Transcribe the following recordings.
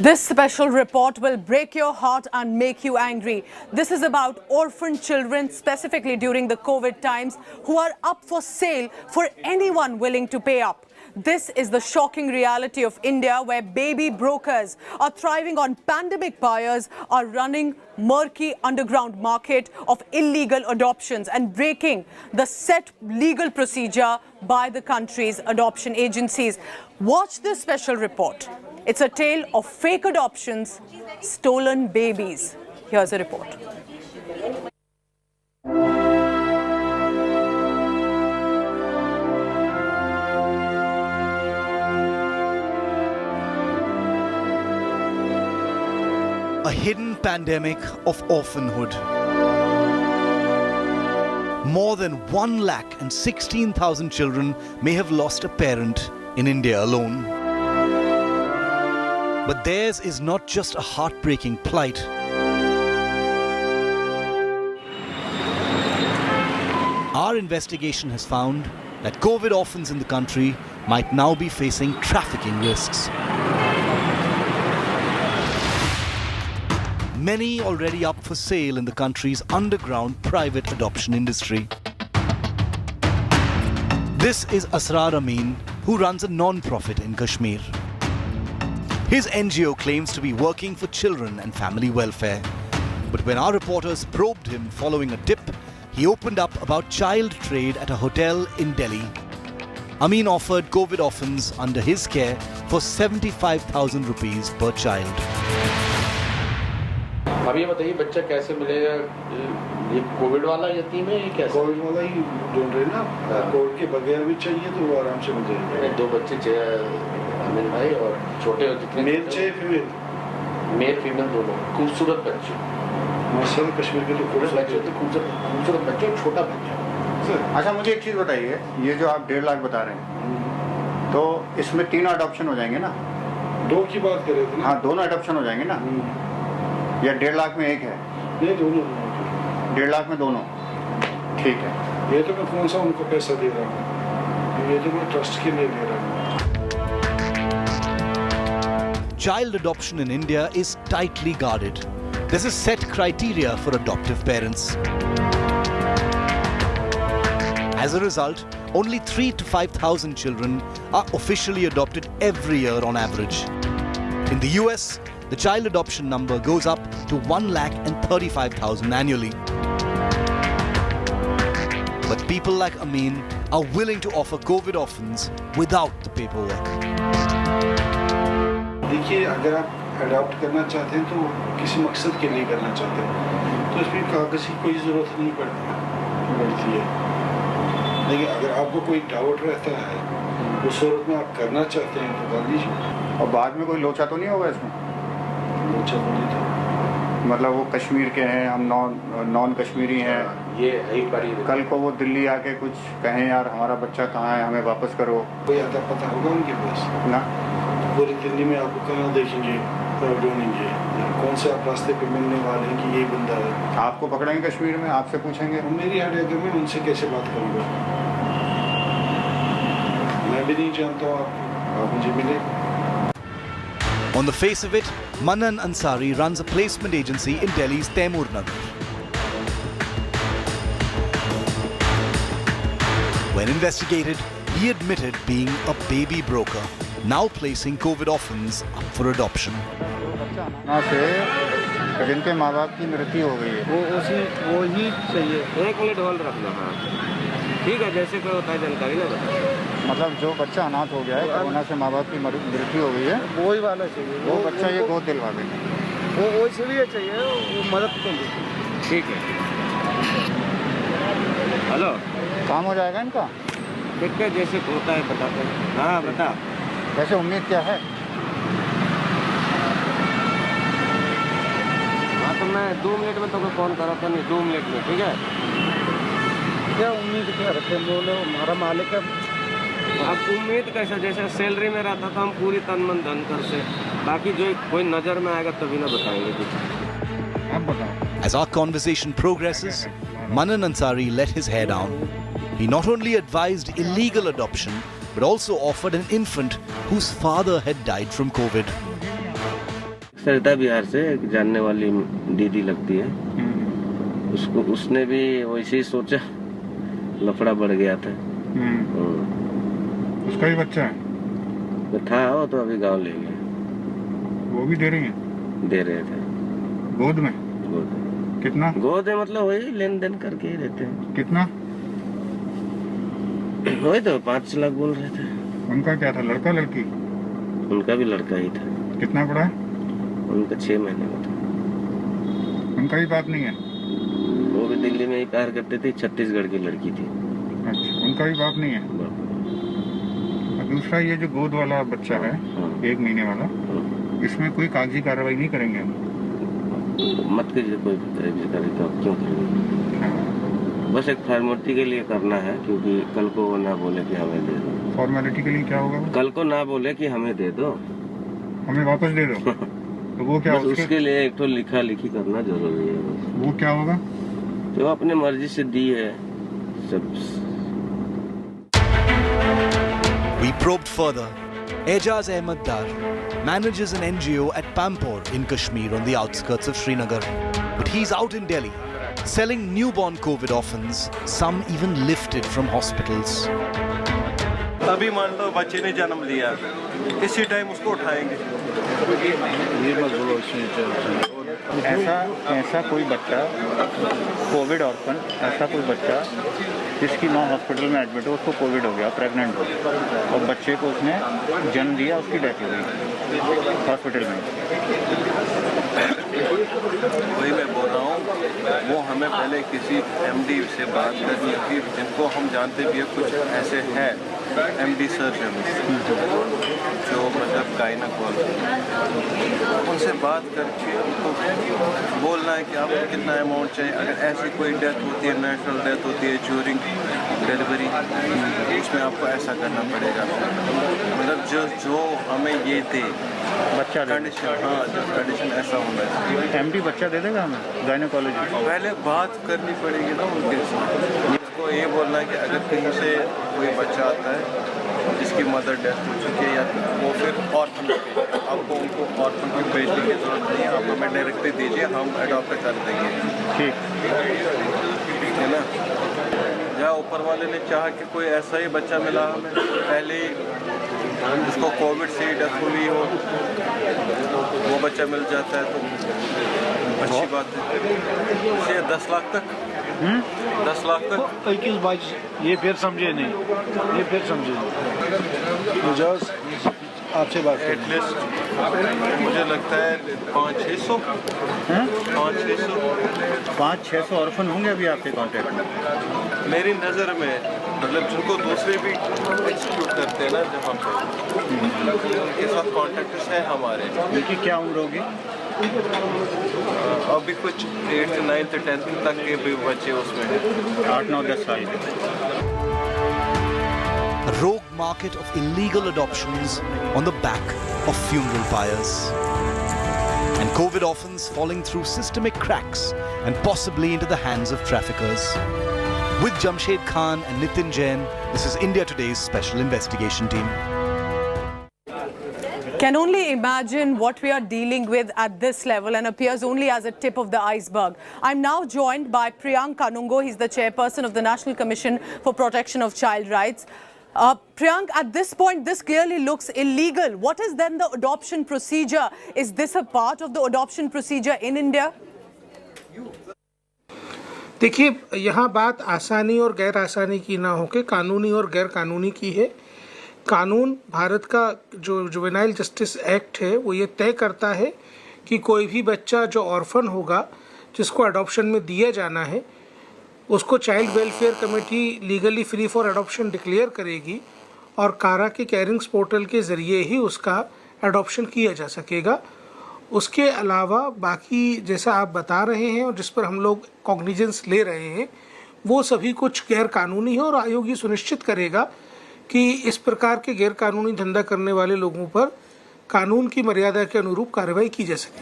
This special report will break your heart and make you angry. This is about orphan children, specifically during the COVID times, who are up for sale for anyone willing to pay up. This is the shocking reality of India, where baby brokers are thriving on pandemic buyers, are running murky underground market of illegal adoptions and breaking the set legal procedure by the country's adoption agencies. Watch this special report. It's a tale of fake adoptions, stolen babies. Here's a report. A hidden pandemic of orphanhood. More than 1,16,000 children may have lost a parent in India alone. But theirs is not just a heartbreaking plight. Our investigation has found that COVID orphans in the country might now be facing trafficking risks. Many already up for sale in the country's underground private adoption industry. This is Asrar Amin, who runs a non-profit in Kashmir. His NGO claims to be working for children and family welfare. But when our reporters probed him following a tip, he opened up about child trade at a hotel in Delhi. Amin offered COVID orphans under his care for 75,000 rupees per child. अभी ये बताइए बच्चा कैसे मिलेगा? ये Covid वाला यतीम है ये कैसे? कोविड वाला ही ढूंढ रहे ना, कोविड के बगैर भी चाहिए तो वो आराम से मिल जाएगा। दो बच्चे अमीन भाई और छोटे जितने मेल चाहिए फीमेल? मेल फीमेल दोनों खूबसूरत बच्चे। माशाल्लाह कश्मीर के तो खूबसूरत बच्चे छोटा बच्चा। अच्छा मुझे एक चीज़ बताइए, ये जो आप 1.5 लाख बता रहे हैं तो इसमें 3 अडॉप्शन हो जाएंगे ना? 2 की बात कर रहे थे ना? हाँ, दोनों अडॉप्शन हो जाएंगे ना? या 1.5 लाख में एक है? नहीं, दोनों। 1.5 लाख में दोनों, ठीक है। ये तो मैं कौन सा उनको पैसा दे रहा हूँ, ये तो मैं ट्रस्ट के लिए दे रहा हूँ। Child adoption in India is tightly guarded. There's a set criteria for adoptive parents. As a result, only 3,000 to 5,000 children are officially adopted every year on average. In the US, the child adoption number goes up to 1,35,000 annually. But people like Amin are willing to offer COVID orphans without the paperwork. देखिए, अगर आप adopt करना चाहते हैं तो किसी मकसद के लिए करना चाहते हैं तो इसमें कागज़ की कोई ज़रूरत नहीं पड़ती है। लेकिन अगर आपको कोई डाउट रहता है उस सूरत में आप करना चाहते हैं तो कर लीजिए। और बाद में कोई लोचा तो नहीं होगा इसमें? लोचा तो नहीं था, मतलब वो कश्मीर के हैं, हम नॉन कश्मीरी हैं, ये एक बार कल को वो दिल्ली आके कुछ कहें यार हमारा बच्चा कहाँ है, हमें वापस करो। कोई आता पता होगा उनके पास ना? पूरी दिल्ली में आपको कहाँ देखेंगे, ढूंढेंगे, कौन से आप रास्ते पे मिलने वाले हैं कि ये बंदा है? आपको पकड़ेंगे कश्मीर में, आपसे पूछेंगे? मेरी हट में उनसे कैसे बात करूँगा? मैं भी नहीं जानता हूँ आप मुझे मिले। On the face of it, Manan Ansari runs a placement agency in Delhi's Taimur Nagar. When investigated, he admitted being a baby broker, now placing COVID orphans up for adoption. से जिनके माँ बाप की मृत्यु हो गई है वो ही चाहिए। 1 मिनट होल्ड रखना। हाँ ठीक है, जैसे कोई होता है जानकारी ना बता। मतलब जो बच्चा अनाथ हो गया है, कोरोना से माँ बाप की मृत्यु हो गई है, वही वाला चाहिए। वो बच्चा ये गोद दिलवा देंगे। वो इसलिए चाहिए, वो मदद के लिए। ठीक है। हेलो, काम हो जाएगा इनका? देखते हैं जैसे होता है बताते हैं। हाँ बता। वैसे उम्मीद क्या है? हाँ तो मैं 2 मिनट में तो फ़ोन करा था, नहीं 2 मिनट में, ठीक है? क्या उम्मीद क्या रखे बोलो, हमारा मालिक है। अब उम्मीद कैसा, जैसे सैलरी में रहता था हम पूरी तन मन धन कर से, बाकी जो कोई नज़र में आएगा तभी ना बताएंगे कुछ। आप बताओ। As our conversation progresses, Manan Ansari let his hair down. He not only advised illegal adoption, but also offered an infant whose father had died from COVID. सरिता बिहार से एक जानने वाली दीदी लगती है, उसने भी वैसे ही सोचा, लफड़ा बढ़ गया था। उसका ही बच्चा है? तो था वो, तो अभी गांव ले गए। वो भी दे रही है? दे रहे थे। गोद में? गोद। कितना? गोद में मतलब वही लेन देन करके ही रहते हैं। कितना? वही तो 5 लाख बोल रहे थे। उनका क्या था, लड़का लड़की? उनका भी लड़का ही था। कितना बड़ा है? उनका 6 महीने का था। उनका भी बाप नहीं है? वो भी दिल्ली में ही प्यार करते थे, छत्तीसगढ़ की लड़की थी। अच्छा, उनका भी बाप नहीं है? दूसरा ये जो गोद वाला बच्चा है, 1 महीने वाला, इसमें कोई कागजी कार्रवाई नहीं करेंगे? मत कीजिए, कोई करेगी तो क्यों करेंगे? बस एक फॉर्मेलिटी के लिए करना है, क्योंकि कल को वो ना बोले कि हमें दे दो। फॉर्मेलिटी के लिए क्या होगा? कल को ना बोले कि हमें दे दो, हमें वापस दे दो। तो वो क्या? उसके लिए एक तो लिखा लिखी करना जरूरी है। बस वो क्या होगा? तो अपने मर्जी से दी है सब। We probed further. Ejaz Ahmed Dar manages an NGO at Pampore in Kashmir on the outskirts of Srinagar. But he's out in Delhi, selling newborn COVID orphans, some even lifted from hospitals. अभी मान लो बच्चे ने जन्म लिया, इसी time उसको उठाएंगे। ये मत बोलो। ऐसा कोई बच्चा कोविड ऑर्फन, ऐसा कोई बच्चा जिसकी माँ हॉस्पिटल में एडमिट हो, उसको कोविड हो गया, प्रेग्नेंट हो, और बच्चे को उसने जन्म दिया, उसकी डेथ हो गई हॉस्पिटल में। वही मैं बोल रहा हूँ, वो हमें पहले किसी MD से बात करनी होगी, जिनको हम जानते भी है। कुछ ऐसे हैं MD सर्जन जो मतलब गायनेकोलॉजी, उनसे बात करके उनको बोलना है कि आपको कितना अमाउंट चाहिए। अगर ऐसी कोई डेथ होती है, नेचुरल डेथ होती है ड्यूरिंग डिलीवरी, उसमें आपको ऐसा करना पड़ेगा। मतलब जो हमें ये दे बच्चा कंडीशन, हाँ जो कंडीशन ऐसा होना चाहिए। MD बच्चा दे देगा हमें गायनेकोलॉजी? पहले बात करनी पड़ेगी ना उनके साथ। उसको ये बोलना है कि अगर कहीं से कोई बच्चा आता है जिसकी मदर डेथ हो चुकी है, या वो फिर ऑर्फन, आपको उनको ऑर्फन की भेजने की जरूरत नहीं है, आप हमें डायरेक्टली दीजिए, हम अडॉप्ट कर देंगे। ठीक है ना? या ऊपर वाले ने चाहा कि कोई ऐसा ही बच्चा मिला हमें, पहले जिसको कोविड से डेथ हुई हो, वो बच्चा मिल जाता है तो अच्छी बात है। इसे 10 लाख तक 10 लाख तक 21-22, ये फिर समझे नहीं, ये फिर समझे नहीं। एजाज आपसे बात करें। एटलीस्ट मुझे लगता है 500-600 500-600 ऑर्फन होंगे अभी आपके कॉन्टेक्ट में? मेरी नज़र में, मतलब जिनको दूसरे भी एक्सिक्यूट करते हैं ना जहाँ पे, उनके साथ कॉन्टेक्ट्स हैं हमारे। उनकी क्या उम्र होगी? अभी कुछ 8th 9th 10th तक के भी बच्चे उसमें हैं। 8-9-10 साल के। A rogue market of illegal adoptions on the back of funeral pyres. And COVID orphans falling through systemic cracks and possibly into the hands of traffickers. With Jamshed Khan and Nitin Jain, this is India Today's special investigation team. Can only imagine what we are dealing with at this level and appears only as a tip of the iceberg. I'm now joined by Priyank Kanungo. He's the chairperson of the National Commission for Protection of Child Rights. Priyank, at this point, this clearly looks illegal. What is then the adoption procedure? Is this a part of the adoption procedure in India? देखिए, यहाँ बात आसानी और गैर आसानी की ना होकर कानूनी और गैर कानूनी की है। कानून, भारत का जो जुवेनाइल जस्टिस एक्ट है, वो ये तय करता है कि कोई भी बच्चा जो ऑर्फन होगा, जिसको अडॉप्शन में दिया जाना है, उसको child welfare committee legally free for adoption declare करेगी और कारा के केयरिंग्स पोर्टल के ज़रिए ही उसका अडॉप्शन किया जा सकेगा। उसके अलावा बाकी जैसा आप बता रहे हैं और जिस पर हम लोग कॉग्निजेंस ले रहे हैं, वो सभी कुछ गैर कानूनी है और आयोग ये सुनिश्चित करेगा कि इस प्रकार के गैर कानूनी धंधा करने वाले लोगों पर कानून की मर्यादा के अनुरूप कार्रवाई की जा सके।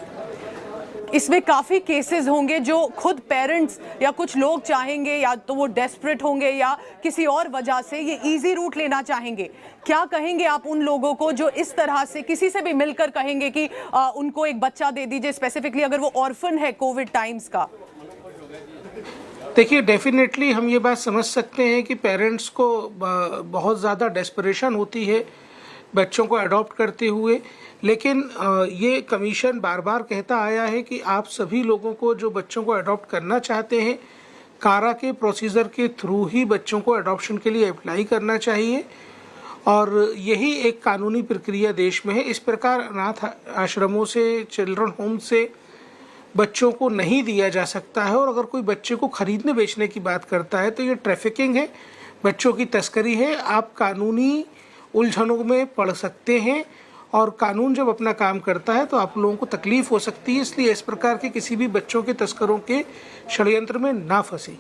इसमें काफ़ी केसेस होंगे जो खुद पेरेंट्स या कुछ लोग चाहेंगे, या तो वो डेस्परेट होंगे या किसी और वजह से ये इजी रूट लेना चाहेंगे। क्या कहेंगे आप उन लोगों को जो इस तरह से किसी से भी मिलकर कहेंगे कि उनको एक बच्चा दे दीजिए, स्पेसिफिकली अगर वो ऑर्फन है कोविड टाइम्स का? देखिए, डेफिनेटली हम ये बात समझ सकते हैं कि पेरेंट्स को बहुत ज़्यादा डेस्परेशन होती है बच्चों को अडॉप्ट करते हुए, लेकिन ये कमीशन बार बार कहता आया है कि आप सभी लोगों को जो बच्चों को अडॉप्ट करना चाहते हैं, कारा के प्रोसीजर के थ्रू ही बच्चों को अडॉप्शन के लिए अप्लाई करना चाहिए, और यही एक कानूनी प्रक्रिया देश में है। इस प्रकार अनाथ आश्रमों से, चिल्ड्रन होम से बच्चों को नहीं दिया जा सकता है। और अगर कोई बच्चे को खरीदने बेचने की बात करता है तो ये ट्रैफिकिंग है, बच्चों की तस्करी है। आप कानूनी उलझनों में पड़ सकते हैं, और कानून जब अपना काम करता है तो आप लोगों को तकलीफ हो सकती है। इसलिए इस प्रकार के किसी भी बच्चों के तस्करों के षड्यंत्र में ना फंसे।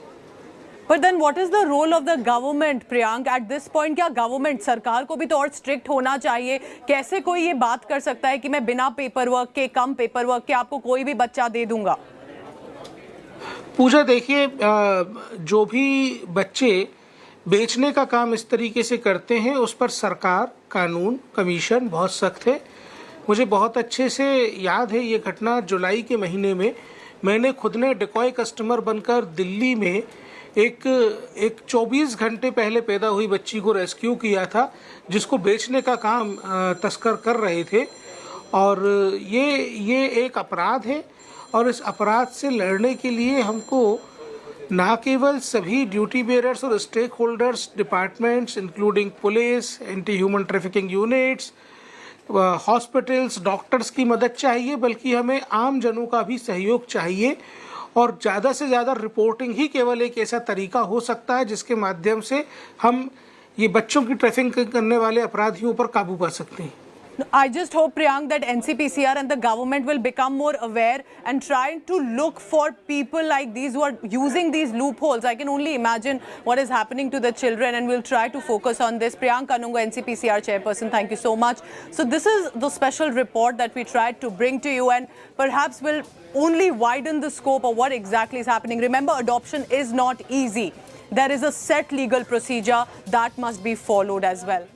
But then what is the role of the government, Priyank, at this point? क्या गवर्नमेंट, सरकार को भी तो और स्ट्रिक्ट होना चाहिए? कैसे कोई ये बात कर सकता है कि मैं बिना पेपर वर्क के, कम पेपर वर्क के आपको कोई भी बच्चा दे दूंगा? पूजा, देखिए, जो भी बच्चे बेचने का काम इस तरीके से करते हैं उस पर सरकार, कानून, कमीशन बहुत सख्त है। मुझे बहुत अच्छे से याद है ये घटना, जुलाई के महीने में मैंने खुद ने डिकॉय कस्टमर बनकर दिल्ली में एक 24 घंटे पहले पैदा हुई बच्ची को रेस्क्यू किया था, जिसको बेचने का काम तस्कर कर रहे थे। और ये एक अपराध है, और इस अपराध से लड़ने के लिए हमको ना केवल सभी ड्यूटी बेयरर्स और stakeholders, departments including police, anti human trafficking units, hospitals, doctors की मदद चाहिए, बल्कि हमें आम जनों का भी सहयोग चाहिए। और ज़्यादा से ज़्यादा रिपोर्टिंग ही केवल एक ऐसा तरीका हो सकता है जिसके माध्यम से हम ये बच्चों की ट्रैफिकिंग करने वाले अपराधियों पर काबू पा सकते हैं। I just hope, Priyank, that NCPCR and the government will become more aware and try to look for people like these who are using these loopholes. I can only imagine what is happening to the children, and we'll try to focus on this. Priyank Kanungo, NCPCR chairperson, thank you so much. So this is the special report that we tried to bring to you, and perhaps will only widen the scope of what exactly is happening. Remember, adoption is not easy. There is a set legal procedure that must be followed as well.